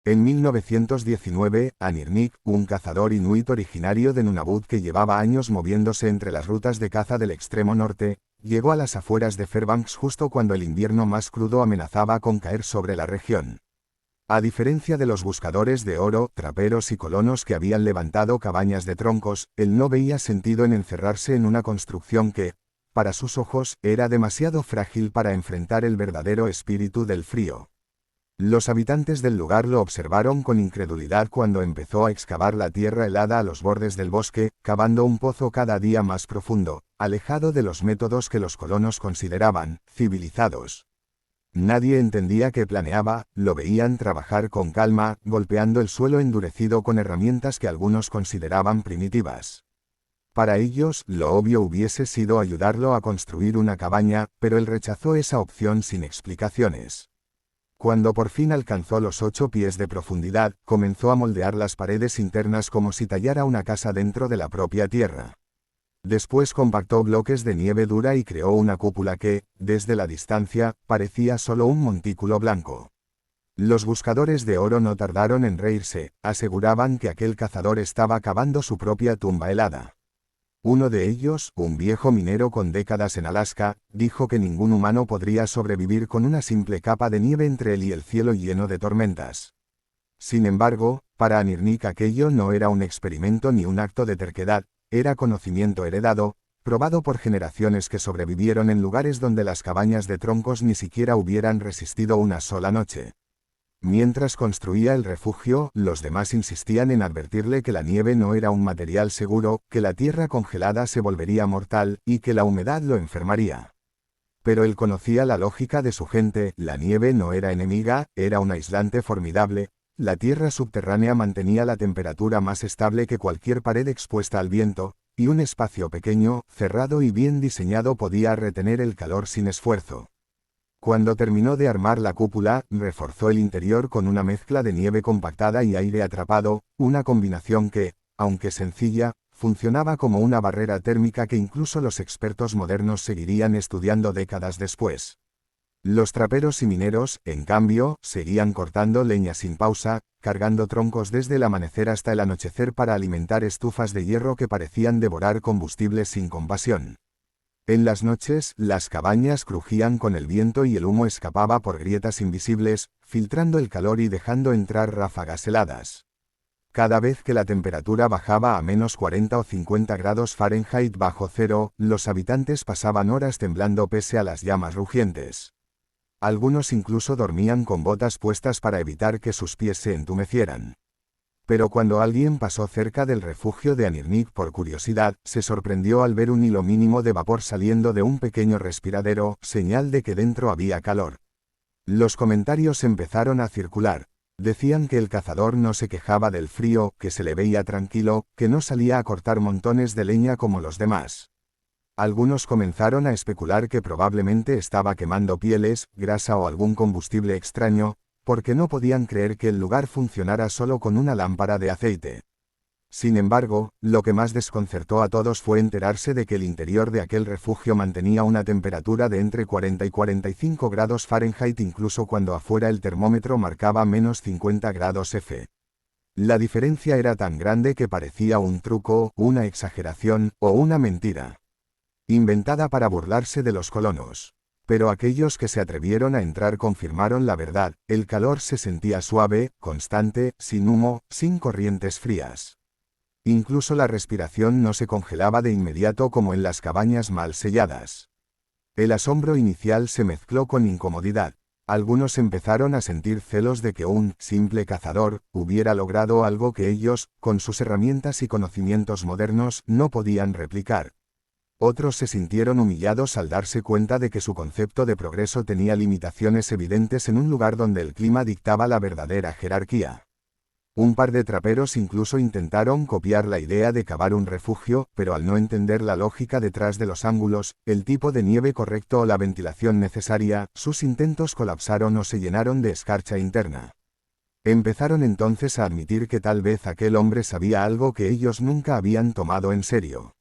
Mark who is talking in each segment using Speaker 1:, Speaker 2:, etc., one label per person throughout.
Speaker 1: En 1919, Anirnik, un cazador inuit originario de Nunavut que llevaba años moviéndose entre las rutas de caza del extremo norte, llegó a las afueras de Fairbanks justo cuando el invierno más crudo amenazaba con caer sobre la región. A diferencia de los buscadores de oro, traperos y colonos que habían levantado cabañas de troncos, él no veía sentido en encerrarse en una construcción que, para sus ojos, era demasiado frágil para enfrentar el verdadero espíritu del frío. Los habitantes del lugar lo observaron con incredulidad cuando empezó a excavar la tierra helada a los bordes del bosque, cavando un pozo cada día más profundo, alejado de los métodos que los colonos consideraban civilizados. Nadie entendía qué planeaba, lo veían trabajar con calma, golpeando el suelo endurecido con herramientas que algunos consideraban primitivas. Para ellos, lo obvio hubiese sido ayudarlo a construir una cabaña, pero él rechazó esa opción sin explicaciones. Cuando por fin alcanzó los 8 pies de profundidad, comenzó a moldear las paredes internas como si tallara una casa dentro de la propia tierra. Después compactó bloques de nieve dura y creó una cúpula que, desde la distancia, parecía solo un montículo blanco. Los buscadores de oro no tardaron en reírse, aseguraban que aquel cazador estaba cavando su propia tumba helada. Uno de ellos, un viejo minero con décadas en Alaska, dijo que ningún humano podría sobrevivir con una simple capa de nieve entre él y el cielo lleno de tormentas. Sin embargo, para Anirnik aquello no era un experimento ni un acto de terquedad, era conocimiento heredado, probado por generaciones que sobrevivieron en lugares donde las cabañas de troncos ni siquiera hubieran resistido una sola noche. Mientras construía el refugio, los demás insistían en advertirle que la nieve no era un material seguro, que la tierra congelada se volvería mortal, y que la humedad lo enfermaría. Pero él conocía la lógica de su gente, la nieve no era enemiga, era un aislante formidable. La tierra subterránea mantenía la temperatura más estable que cualquier pared expuesta al viento, y un espacio pequeño, cerrado y bien diseñado podía retener el calor sin esfuerzo. Cuando terminó de armar la cúpula, reforzó el interior con una mezcla de nieve compactada y aire atrapado, una combinación que, aunque sencilla, funcionaba como una barrera térmica que incluso los expertos modernos seguirían estudiando décadas después. Los traperos y mineros, en cambio, seguían cortando leña sin pausa, cargando troncos desde el amanecer hasta el anochecer para alimentar estufas de hierro que parecían devorar combustible sin compasión. En las noches, las cabañas crujían con el viento y el humo escapaba por grietas invisibles, filtrando el calor y dejando entrar ráfagas heladas. Cada vez que la temperatura bajaba a menos 40 o 50 grados Fahrenheit bajo cero, los habitantes pasaban horas temblando pese a las llamas rugientes. Algunos incluso dormían con botas puestas para evitar que sus pies se entumecieran. Pero cuando alguien pasó cerca del refugio de Anirnik por curiosidad, se sorprendió al ver un hilo mínimo de vapor saliendo de un pequeño respiradero, señal de que dentro había calor. Los comentarios empezaron a circular. Decían que el cazador no se quejaba del frío, que se le veía tranquilo, que no salía a cortar montones de leña como los demás. Algunos comenzaron a especular que probablemente estaba quemando pieles, grasa o algún combustible extraño, porque no podían creer que el lugar funcionara solo con una lámpara de aceite. Sin embargo, lo que más desconcertó a todos fue enterarse de que el interior de aquel refugio mantenía una temperatura de entre 40 y 45 grados Fahrenheit incluso cuando afuera el termómetro marcaba menos 50 grados F. La diferencia era tan grande que parecía un truco, una exageración, o una mentira inventada para burlarse de los colonos. Pero aquellos que se atrevieron a entrar confirmaron la verdad, el calor se sentía suave, constante, sin humo, sin corrientes frías. Incluso la respiración no se congelaba de inmediato como en las cabañas mal selladas. El asombro inicial se mezcló con incomodidad. Algunos empezaron a sentir celos de que un simple cazador hubiera logrado algo que ellos, con sus herramientas y conocimientos modernos, no podían replicar. Otros se sintieron humillados al darse cuenta de que su concepto de progreso tenía limitaciones evidentes en un lugar donde el clima dictaba la verdadera jerarquía. Un par de traperos incluso intentaron copiar la idea de cavar un refugio, pero al no entender la lógica detrás de los ángulos, el tipo de nieve correcto o la ventilación necesaria, sus intentos colapsaron o se llenaron de escarcha interna. Empezaron entonces a admitir que tal vez aquel hombre sabía algo que ellos nunca habían tomado en serio.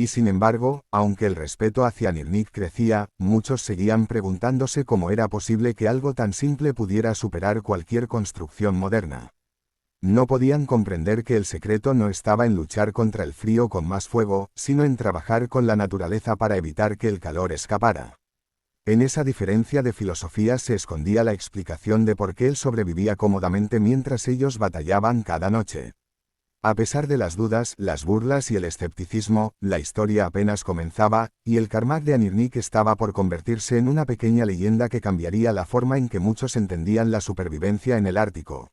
Speaker 1: Y sin embargo, aunque el respeto hacia Nirnik crecía, muchos seguían preguntándose cómo era posible que algo tan simple pudiera superar cualquier construcción moderna. No podían comprender que el secreto no estaba en luchar contra el frío con más fuego, sino en trabajar con la naturaleza para evitar que el calor escapara. En esa diferencia de filosofías se escondía la explicación de por qué él sobrevivía cómodamente mientras ellos batallaban cada noche. A pesar de las dudas, las burlas y el escepticismo, la historia apenas comenzaba, y el Karmak de Anirnik estaba por convertirse en una pequeña leyenda que cambiaría la forma en que muchos entendían la supervivencia en el Ártico.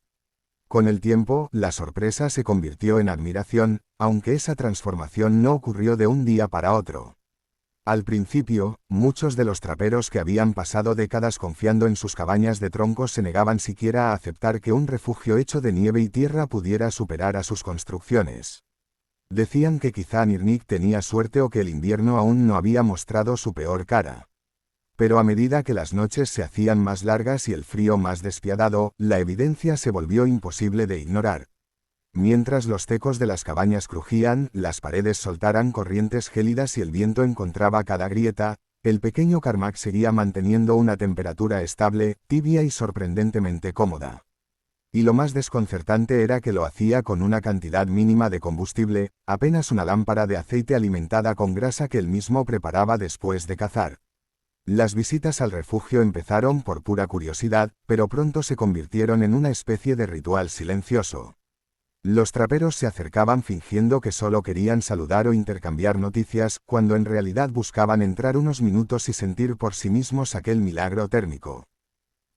Speaker 1: Con el tiempo, la sorpresa se convirtió en admiración, aunque esa transformación no ocurrió de un día para otro. Al principio, muchos de los traperos que habían pasado décadas confiando en sus cabañas de troncos se negaban siquiera a aceptar que un refugio hecho de nieve y tierra pudiera superar a sus construcciones. Decían que quizá Nirnik tenía suerte o que el invierno aún no había mostrado su peor cara. Pero a medida que las noches se hacían más largas y el frío más despiadado, la evidencia se volvió imposible de ignorar. Mientras los tecos de las cabañas crujían, las paredes soltaran corrientes gélidas y el viento encontraba cada grieta, el pequeño Karmak seguía manteniendo una temperatura estable, tibia y sorprendentemente cómoda. Y lo más desconcertante era que lo hacía con una cantidad mínima de combustible, apenas una lámpara de aceite alimentada con grasa que él mismo preparaba después de cazar. Las visitas al refugio empezaron por pura curiosidad, pero pronto se convirtieron en una especie de ritual silencioso. Los traperos se acercaban fingiendo que solo querían saludar o intercambiar noticias, cuando en realidad buscaban entrar unos minutos y sentir por sí mismos aquel milagro térmico.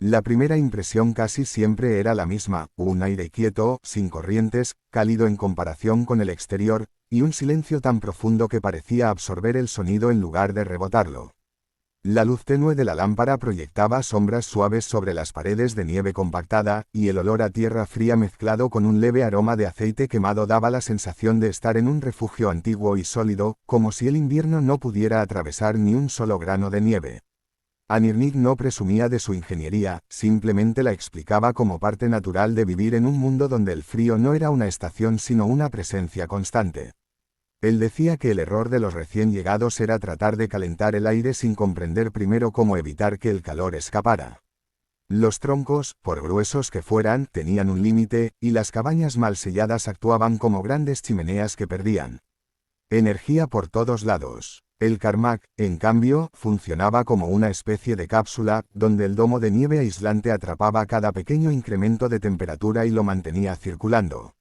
Speaker 1: La primera impresión casi siempre era la misma, un aire quieto, sin corrientes, cálido en comparación con el exterior, y un silencio tan profundo que parecía absorber el sonido en lugar de rebotarlo. La luz tenue de la lámpara proyectaba sombras suaves sobre las paredes de nieve compactada, y el olor a tierra fría mezclado con un leve aroma de aceite quemado daba la sensación de estar en un refugio antiguo y sólido, como si el invierno no pudiera atravesar ni un solo grano de nieve. Anirnik no presumía de su ingeniería, simplemente la explicaba como parte natural de vivir en un mundo donde el frío no era una estación sino una presencia constante. Él decía que el error de los recién llegados era tratar de calentar el aire sin comprender primero cómo evitar que el calor escapara. Los troncos, por gruesos que fueran, tenían un límite, y las cabañas mal selladas actuaban como grandes chimeneas que perdían energía por todos lados. El Karmak, en cambio, funcionaba como una especie de cápsula, donde el domo de nieve aislante atrapaba cada pequeño incremento de temperatura y lo mantenía circulando.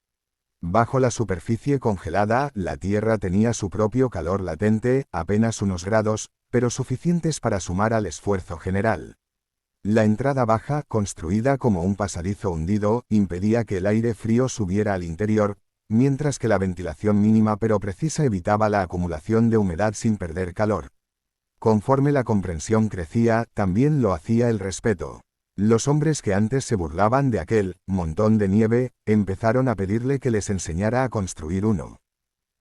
Speaker 1: Bajo la superficie congelada, la Tierra tenía su propio calor latente, apenas unos grados, pero suficientes para sumar al esfuerzo general. La entrada baja, construida como un pasadizo hundido, impedía que el aire frío subiera al interior, mientras que la ventilación mínima pero precisa evitaba la acumulación de humedad sin perder calor. Conforme la comprensión crecía, también lo hacía el respeto. Los hombres que antes se burlaban de aquel montón de nieve, empezaron a pedirle que les enseñara a construir uno.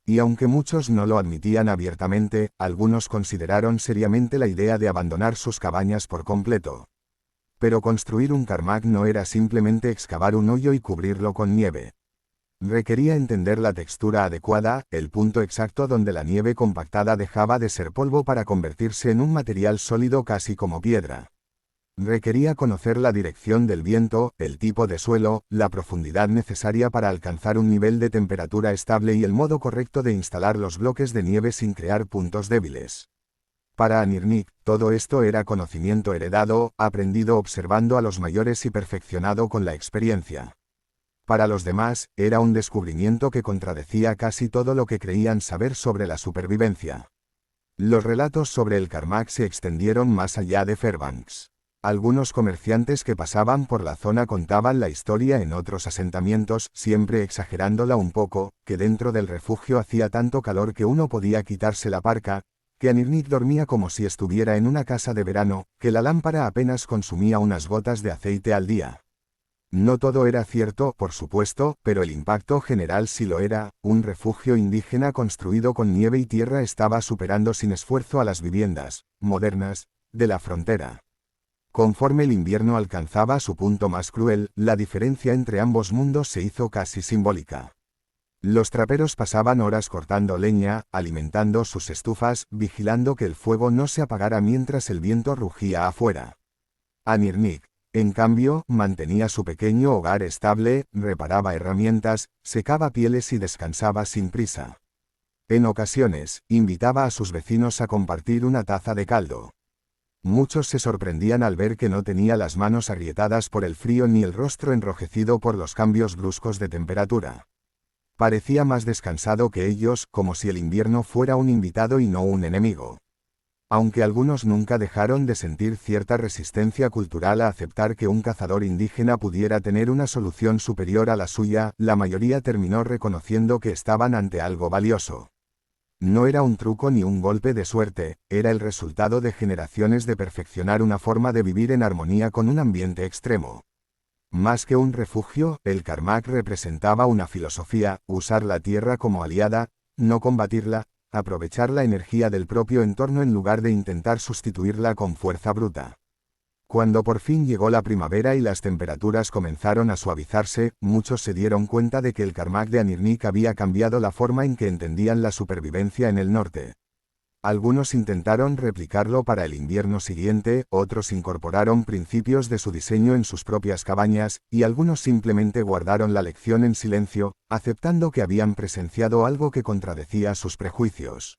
Speaker 1: Y aunque muchos no lo admitían abiertamente, algunos consideraron seriamente la idea de abandonar sus cabañas por completo. Pero construir un Karmak no era simplemente excavar un hoyo y cubrirlo con nieve. Requería entender la textura adecuada, el punto exacto donde la nieve compactada dejaba de ser polvo para convertirse en un material sólido casi como piedra. Requería conocer la dirección del viento, el tipo de suelo, la profundidad necesaria para alcanzar un nivel de temperatura estable y el modo correcto de instalar los bloques de nieve sin crear puntos débiles. Para Anirnik, todo esto era conocimiento heredado, aprendido observando a los mayores y perfeccionado con la experiencia. Para los demás, era un descubrimiento que contradecía casi todo lo que creían saber sobre la supervivencia. Los relatos sobre el Karmak se extendieron más allá de Fairbanks. Algunos comerciantes que pasaban por la zona contaban la historia en otros asentamientos, siempre exagerándola un poco, que dentro del refugio hacía tanto calor que uno podía quitarse la parca, que Anirnik dormía como si estuviera en una casa de verano, que la lámpara apenas consumía unas gotas de aceite al día. No todo era cierto, por supuesto, pero el impacto general sí lo era. Un refugio indígena construido con nieve y tierra estaba superando sin esfuerzo a las viviendas modernas de la frontera. Conforme el invierno alcanzaba su punto más cruel, la diferencia entre ambos mundos se hizo casi simbólica. Los traperos pasaban horas cortando leña, alimentando sus estufas, vigilando que el fuego no se apagara mientras el viento rugía afuera. Anirnik, en cambio, mantenía su pequeño hogar estable, reparaba herramientas, secaba pieles y descansaba sin prisa. En ocasiones, invitaba a sus vecinos a compartir una taza de caldo. Muchos se sorprendían al ver que no tenía las manos agrietadas por el frío ni el rostro enrojecido por los cambios bruscos de temperatura. Parecía más descansado que ellos, como si el invierno fuera un invitado y no un enemigo. Aunque algunos nunca dejaron de sentir cierta resistencia cultural a aceptar que un cazador indígena pudiera tener una solución superior a la suya, la mayoría terminó reconociendo que estaban ante algo valioso. No era un truco ni un golpe de suerte, era el resultado de generaciones de perfeccionar una forma de vivir en armonía con un ambiente extremo. Más que un refugio, el Karmak representaba una filosofía: usar la tierra como aliada, no combatirla, aprovechar la energía del propio entorno en lugar de intentar sustituirla con fuerza bruta. Cuando por fin llegó la primavera y las temperaturas comenzaron a suavizarse, muchos se dieron cuenta de que el Karmak de Anirnik había cambiado la forma en que entendían la supervivencia en el norte. Algunos intentaron replicarlo para el invierno siguiente, otros incorporaron principios de su diseño en sus propias cabañas, y algunos simplemente guardaron la lección en silencio, aceptando que habían presenciado algo que contradecía sus prejuicios.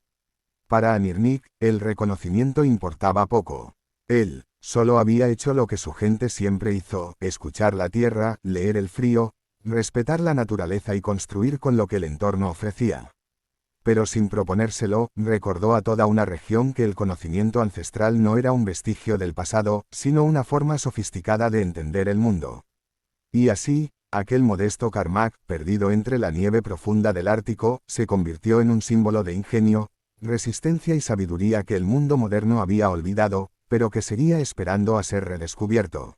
Speaker 1: Para Anirnik, el reconocimiento importaba poco. Él solo había hecho lo que su gente siempre hizo: escuchar la tierra, leer el frío, respetar la naturaleza y construir con lo que el entorno ofrecía. Pero sin proponérselo, recordó a toda una región que el conocimiento ancestral no era un vestigio del pasado, sino una forma sofisticada de entender el mundo. Y así, aquel modesto Karmak, perdido entre la nieve profunda del Ártico, se convirtió en un símbolo de ingenio, resistencia y sabiduría que el mundo moderno había olvidado, pero que seguía esperando a ser redescubierto.